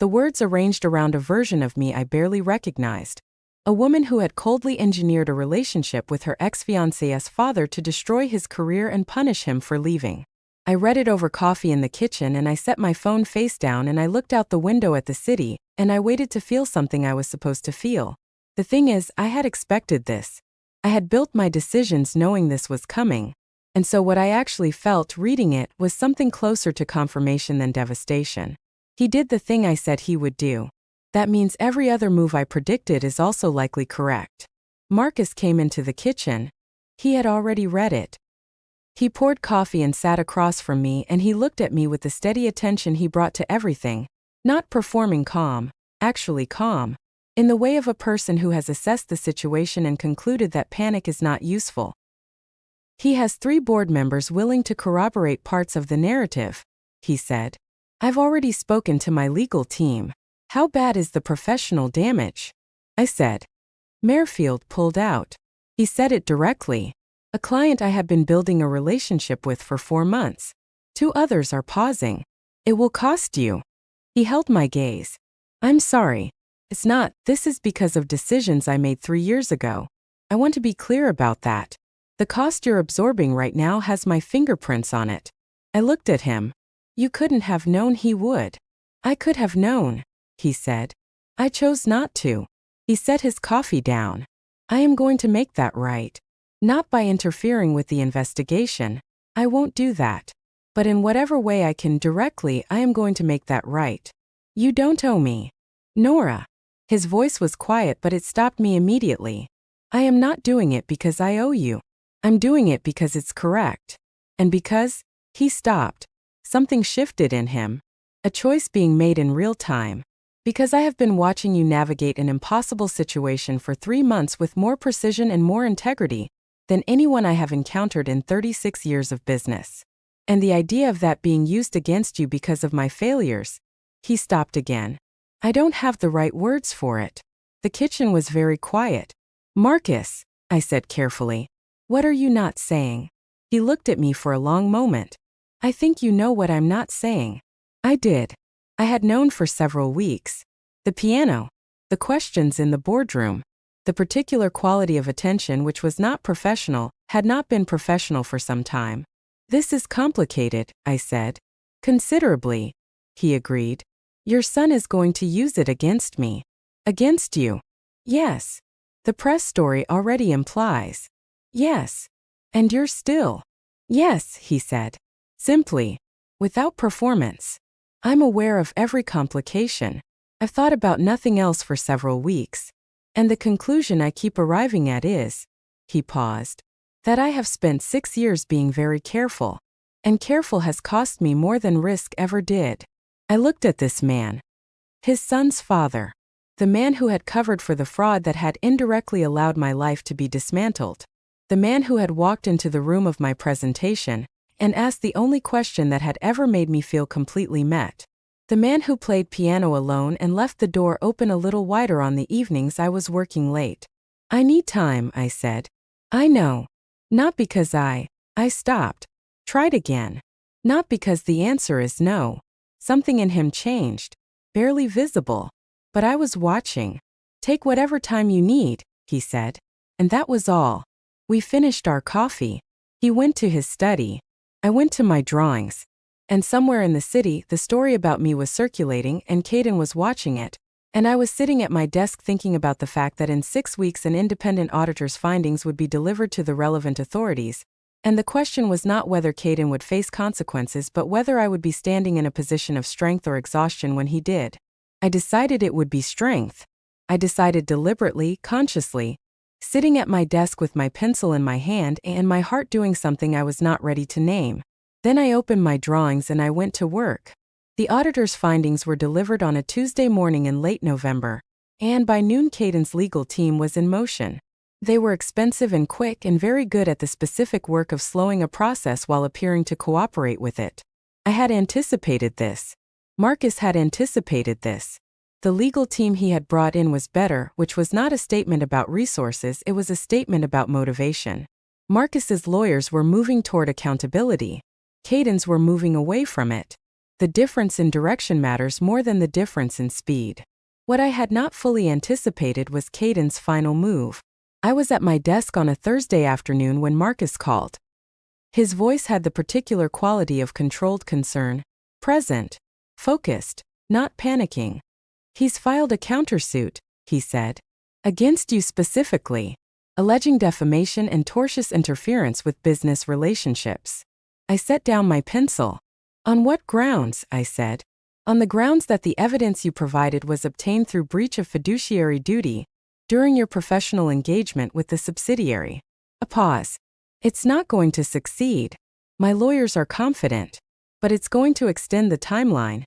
The words arranged around a version of me I barely recognized. A woman who had coldly engineered a relationship with her ex-fiancé's father to destroy his career and punish him for leaving. I read it over coffee in the kitchen and I set my phone face down and I looked out the window at the city, and I waited to feel something I was supposed to feel. The thing is, I had expected this. I had built my decisions knowing this was coming. And so what I actually felt reading it was something closer to confirmation than devastation. He did the thing I said he would do. That means every other move I predicted is also likely correct. Marcus came into the kitchen. He had already read it. He poured coffee and sat across from me, and he looked at me with the steady attention he brought to everything, not performing calm, actually calm, in the way of a person who has assessed the situation and concluded that panic is not useful. He has 3 board members willing to corroborate parts of the narrative, he said. I've already spoken to my legal team. How bad is the professional damage? I said. Merfield pulled out. He said it directly. A client I have been building a relationship with for 4 months. 2 others are pausing. It will cost you. He held my gaze. I'm sorry. It's not. This is because of decisions I made 3 years ago. I want to be clear about that. The cost you're absorbing right now has my fingerprints on it. I looked at him. You couldn't have known he would. I could have known, he said. I chose not to. He set his coffee down. I am going to make that right. Not by interfering with the investigation. I won't do that. But in whatever way I can directly, I am going to make that right. You don't owe me. Nora. His voice was quiet, but it stopped me immediately. I am not doing it because I owe you. I'm doing it because it's correct. And because, he stopped. Something shifted in him. A choice being made in real time. Because I have been watching you navigate an impossible situation for 3 months with more precision and more integrity than anyone I have encountered in 36 years of business. And the idea of that being used against you because of my failures. He stopped again. I don't have the right words for it. The kitchen was very quiet. Marcus, I said carefully. What are you not saying? He looked at me for a long moment. I think you know what I'm not saying. I did. I had known for several weeks. The piano, the questions in the boardroom, the particular quality of attention which was not professional, had not been professional for some time. This is complicated, I said. Considerably, he agreed. Your son is going to use it against me. Against you. Yes. The press story already implies. Yes. And you're still. Yes, he said. Simply. Without performance. I'm aware of every complication. I've thought about nothing else for several weeks. And the conclusion I keep arriving at is, he paused, that I have spent 6 years being very careful. And careful has cost me more than risk ever did. I looked at this man. His son's father. The man who had covered for the fraud that had indirectly allowed my life to be dismantled. The man who had walked into the room of my presentation and asked the only question that had ever made me feel completely met. The man who played piano alone and left the door open a little wider on the evenings I was working late. I need time, I said. I know. Not because I stopped. Tried again. Not because the answer is no. Something in him changed. Barely visible. But I was watching. Take whatever time you need, he said. And that was all. We finished our coffee. He went to his study. I went to my drawings. And somewhere in the city, the story about me was circulating and Caden was watching it. And I was sitting at my desk thinking about the fact that in 6 weeks an independent auditor's findings would be delivered to the relevant authorities. And the question was not whether Caden would face consequences but whether I would be standing in a position of strength or exhaustion when he did. I decided it would be strength. I decided deliberately, consciously, sitting at my desk with my pencil in my hand and my heart doing something I was not ready to name. Then I opened my drawings and I went to work. The auditor's findings were delivered on a Tuesday morning in late November, and by noon Caden's legal team was in motion. They were expensive and quick and very good at the specific work of slowing a process while appearing to cooperate with it. I had anticipated this. Marcus had anticipated this. The legal team he had brought in was better, which was not a statement about resources, it was a statement about motivation. Marcus's lawyers were moving toward accountability. Caden's were moving away from it. The difference in direction matters more than the difference in speed. What I had not fully anticipated was Caden's final move. I was at my desk on a Thursday afternoon when Marcus called. His voice had the particular quality of controlled concern, present, focused, not panicking. He's filed a countersuit, he said. Against you specifically, alleging defamation and tortious interference with business relationships. I set down my pencil. On what grounds? I said. On the grounds that the evidence you provided was obtained through breach of fiduciary duty during your professional engagement with the subsidiary. A pause. It's not going to succeed. My lawyers are confident. But it's going to extend the timeline.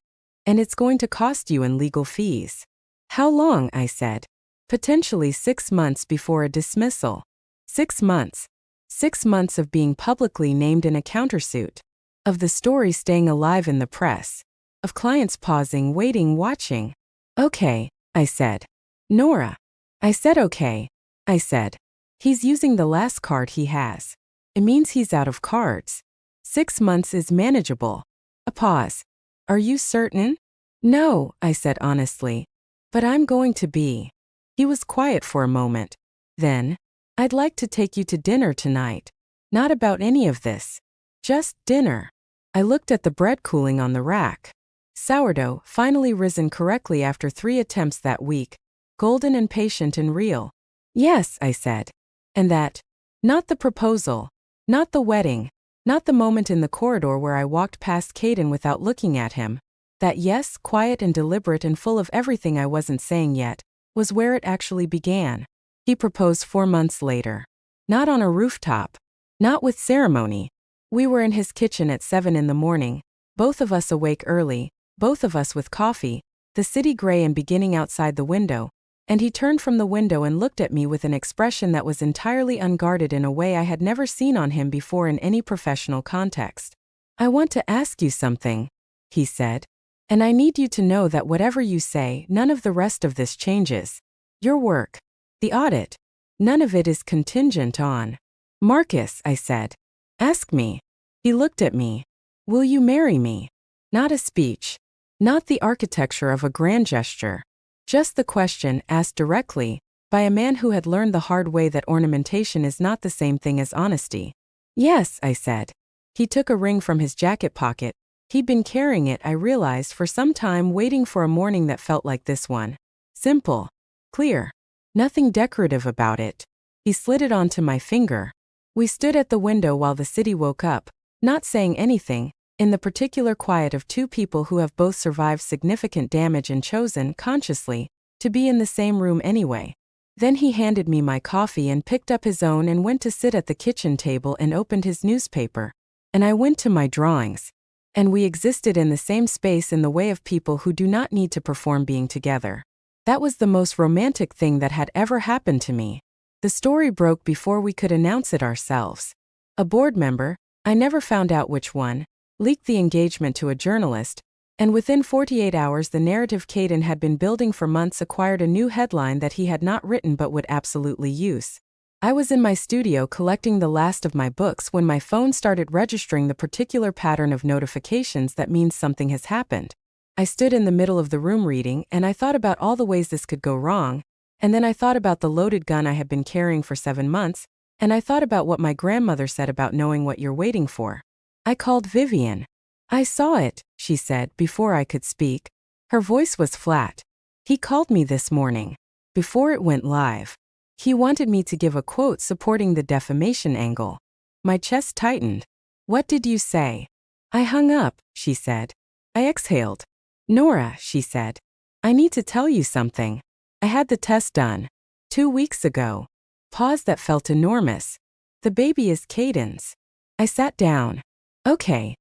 And it's going to cost you in legal fees. How long? I said. Potentially 6 months before a dismissal. 6 months. 6 months of being publicly named in a countersuit. Of the story staying alive in the press. Of clients pausing, waiting, watching. Okay, I said. Nora. I said okay. I said. He's using the last card he has. It means he's out of cards. 6 months is manageable. A pause. Are you certain? No, I said honestly. But I'm going to be. He was quiet for a moment. Then, I'd like to take you to dinner tonight. Not about any of this. Just dinner. I looked at the bread cooling on the rack. Sourdough, finally risen correctly after 3 attempts that week, golden and patient and real. Yes, I said. And that. Not the proposal. Not the wedding. Not the moment in the corridor where I walked past Caden without looking at him. That yes, quiet and deliberate and full of everything I wasn't saying yet, was where it actually began. He proposed 4 months later. Not on a rooftop. Not with ceremony. We were in his kitchen at 7 in the morning, both of us awake early, both of us with coffee, the city gray and beginning outside the window, and he turned from the window and looked at me with an expression that was entirely unguarded in a way I had never seen on him before in any professional context. I want to ask you something, he said. And I need you to know that whatever you say, none of the rest of this changes. Your work. The audit. None of it is contingent on. Marcus, I said. Ask me. He looked at me. Will you marry me? Not a speech. Not the architecture of a grand gesture. Just the question, asked directly, by a man who had learned the hard way that ornamentation is not the same thing as honesty. Yes, I said. He took a ring from his jacket pocket. He'd been carrying it, I realized, for some time, waiting for a morning that felt like this one. Simple. Clear. Nothing decorative about it. He slid it onto my finger. We stood at the window while the city woke up, not saying anything, in the particular quiet of 2 people who have both survived significant damage and chosen, consciously, to be in the same room anyway. Then he handed me my coffee and picked up his own and went to sit at the kitchen table and opened his newspaper. And I went to my drawings. And we existed in the same space in the way of people who do not need to perform being together. That was the most romantic thing that had ever happened to me. The story broke before we could announce it ourselves. A board member, I never found out which one, leaked the engagement to a journalist, and within 48 hours the narrative Caden had been building for months acquired a new headline that he had not written but would absolutely use. I was in my studio collecting the last of my books when my phone started registering the particular pattern of notifications that means something has happened. I stood in the middle of the room reading, and I thought about all the ways this could go wrong, and then I thought about the loaded gun I had been carrying for 7 months, and I thought about what my grandmother said about knowing what you're waiting for. I called Vivian. I saw it, she said, before I could speak. Her voice was flat. He called me this morning. Before it went live. He wanted me to give a quote supporting the defamation angle. My chest tightened. What did you say? I hung up, she said. I exhaled. Nora, she said. I need to tell you something. I had the test done. 2 weeks ago. Pause that felt enormous. The baby is Caden's. I sat down. Okay.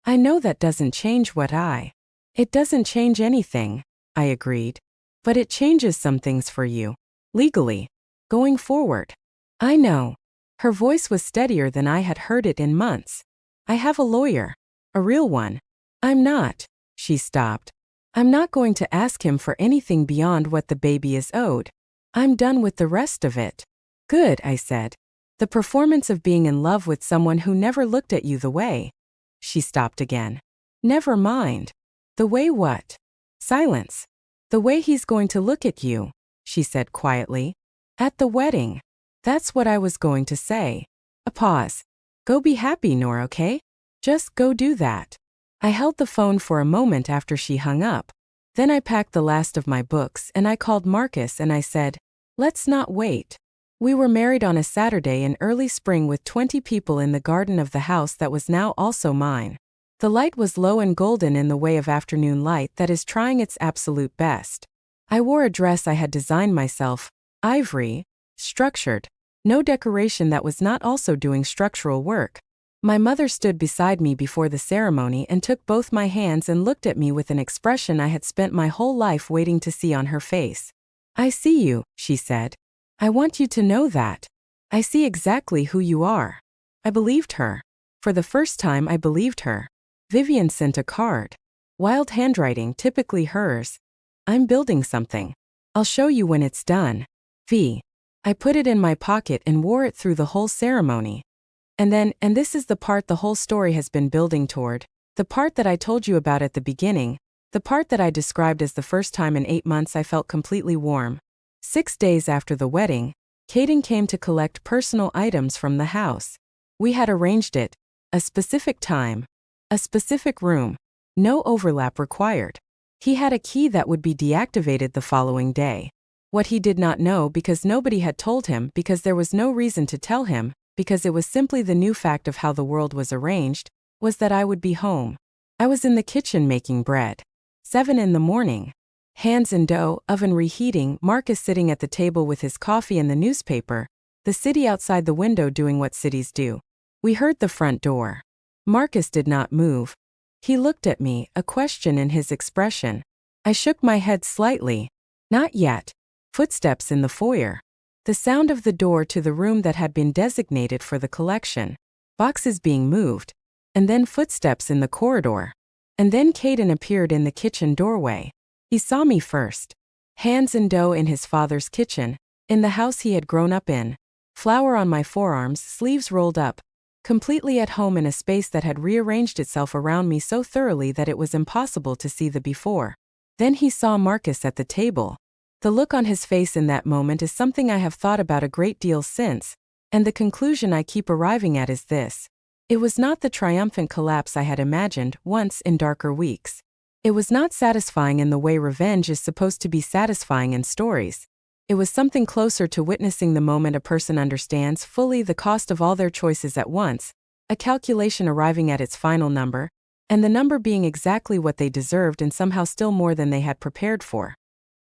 I know that doesn't change what It doesn't change anything, I agreed. But it changes some things for you. Legally. Going forward. I know. Her voice was steadier than I had heard it in months. I have a lawyer. A real one. I'm not. She stopped. I'm not going to ask him for anything beyond what the baby is owed. I'm done with the rest of it. Good, I said. The performance of being in love with someone who never looked at you the way. She stopped again. Never mind. The way what? Silence. The way he's going to look at you, she said quietly. At the wedding. That's what I was going to say. A pause. Go be happy, Nora, okay? Just go do that. I held the phone for a moment after she hung up. Then I packed the last of my books and I called Marcus and I said, let's not wait. We were married on a Saturday in early spring with 20 people in the garden of the house that was now also mine. The light was low and golden in the way of afternoon light that is trying its absolute best. I wore a dress I had designed myself, ivory, structured, no decoration that was not also doing structural work. My mother stood beside me before the ceremony and took both my hands and looked at me with an expression I had spent my whole life waiting to see on her face. I see you, she said. I want you to know that. I see exactly who you are. I believed her. For the first time I believed her. Vivian sent a card. Wild handwriting, typically hers. I'm building something. I'll show you when it's done. V. I put it in my pocket and wore it through the whole ceremony. And then, and this is the part the whole story has been building toward, the part that I told you about at the beginning, the part that I described as the first time in 8 months I felt completely warm. 6 days after the wedding, Caden came to collect personal items from the house. We had arranged it. A specific time. A specific room. No overlap required. He had a key that would be deactivated the following day. What he did not know, because nobody had told him, because there was no reason to tell him, because it was simply the new fact of how the world was arranged, was that I would be home. I was in the kitchen making bread. 7 in the morning. Hands in dough, oven reheating, Marcus sitting at the table with his coffee and the newspaper, the city outside the window doing what cities do. We heard the front door. Marcus did not move. He looked at me, a question in his expression. I shook my head slightly. Not yet. Footsteps in the foyer. The sound of the door to the room that had been designated for the collection. Boxes being moved. And then footsteps in the corridor. And then Caden appeared in the kitchen doorway. He saw me first. Hands in dough in his father's kitchen, in the house he had grown up in. Flour on my forearms, sleeves rolled up. Completely at home in a space that had rearranged itself around me so thoroughly that it was impossible to see the before. Then he saw Marcus at the table. The look on his face in that moment is something I have thought about a great deal since, and the conclusion I keep arriving at is this. It was not the triumphant collapse I had imagined once in darker weeks. It was not satisfying in the way revenge is supposed to be satisfying in stories. It was something closer to witnessing the moment a person understands fully the cost of all their choices at once, a calculation arriving at its final number, and the number being exactly what they deserved and somehow still more than they had prepared for.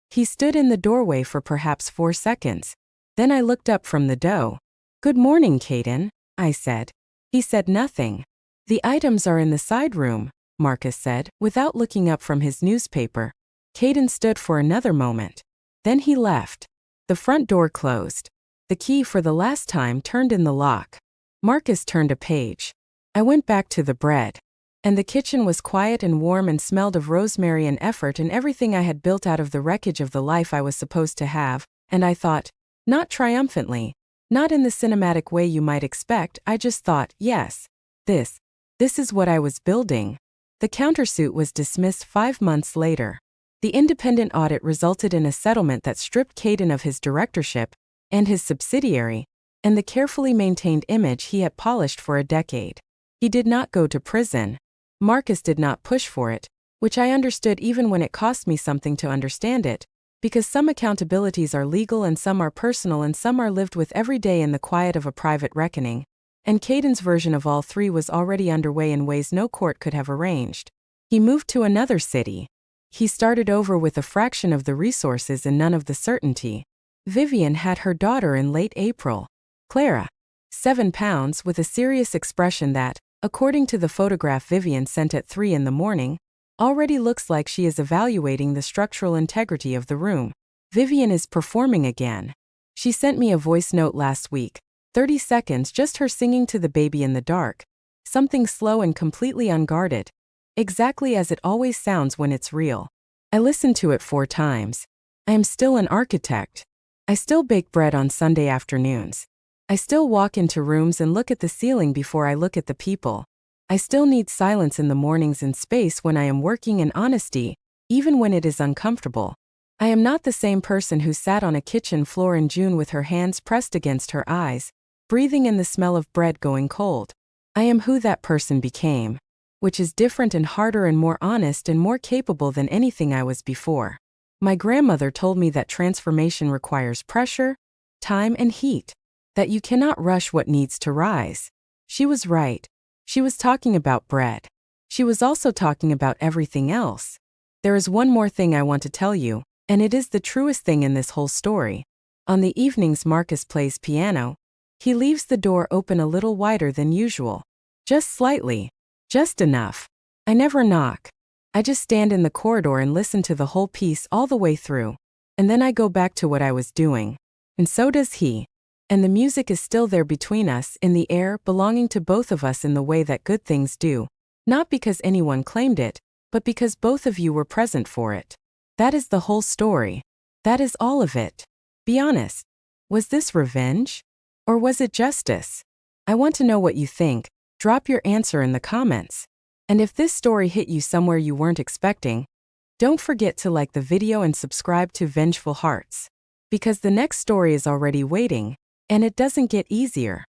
He stood in the doorway for perhaps 4 seconds. Then I looked up from the dough. "Good morning, Caden," I said. He said nothing. "The items are in the side room," Marcus said, without looking up from his newspaper. Caden stood for another moment. Then he left. The front door closed. The key for the last time turned in the lock. Marcus turned a page. I went back to the bread. And the kitchen was quiet and warm and smelled of rosemary and effort and everything I had built out of the wreckage of the life I was supposed to have, and I thought, not triumphantly, not in the cinematic way you might expect, I just thought, yes, this is what I was building. The countersuit was dismissed 5 months later. The independent audit resulted in a settlement that stripped Caden of his directorship and his subsidiary and the carefully maintained image he had polished for a decade. He did not go to prison. Marcus did not push for it, which I understood even when it cost me something to understand it, because some accountabilities are legal and some are personal and some are lived with every day in the quiet of a private reckoning, and Caden's version of all three was already underway in ways no court could have arranged. He moved to another city. He started over with a fraction of the resources and none of the certainty. Vivian had her daughter in late April. Clara, 7 pounds, with a serious expression that, according to the photograph Vivian sent at 3 in the morning, already looks like she is evaluating the structural integrity of the room. Vivian is performing again. She sent me a voice note last week, 30 seconds, just her singing to the baby in the dark. Something slow and completely unguarded. Exactly as it always sounds when it's real. I listened to it 4 times. I am still an architect. I still bake bread on Sunday afternoons. I still walk into rooms and look at the ceiling before I look at the people. I still need silence in the mornings and space when I am working, in honesty, even when it is uncomfortable. I am not the same person who sat on a kitchen floor in June with her hands pressed against her eyes, breathing in the smell of bread going cold. I am who that person became, which is different and harder and more honest and more capable than anything I was before. My grandmother told me that transformation requires pressure, time, and heat, that you cannot rush what needs to rise. She was right. She was talking about bread. She was also talking about everything else. There is one more thing I want to tell you, and it is the truest thing in this whole story. On the evenings Marcus plays piano, he leaves the door open a little wider than usual. Just slightly. Just enough. I never knock. I just stand in the corridor and listen to the whole piece all the way through. And then I go back to what I was doing. And so does he. And the music is still there between us, in the air, belonging to both of us in the way that good things do. Not because anyone claimed it, but because both of you were present for it. That is the whole story. That is all of it. Be honest. Was this revenge? Or was it justice? I want to know what you think. Drop your answer in the comments. And if this story hit you somewhere you weren't expecting, don't forget to like the video and subscribe to Vengeful Hearts. Because the next story is already waiting, and it doesn't get easier.